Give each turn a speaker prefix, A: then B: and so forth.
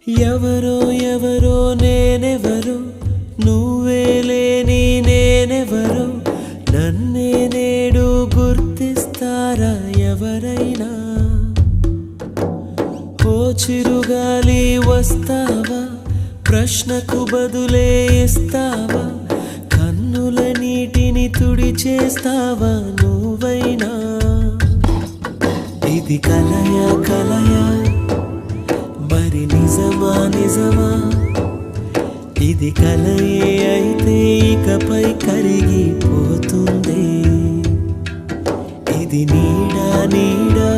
A: ఎవరో ఎవరో నేనెవరో నువ్వే లేని నేనెవరో నన్నే నేడు గుర్తిస్తారా ఎవరైనా ఓ చిరుగాలి వస్తావా ప్రశ్నకు బదులే ఇస్తావా కన్నుల నీటిని తుడిచేస్తావా నువ్వైనా ఇది కలయా కలయా మరి నిజమా నిజమా ఇది కలయే అయితే ఇకపై కరిగిపోతుంది ఇది నీడా నీడా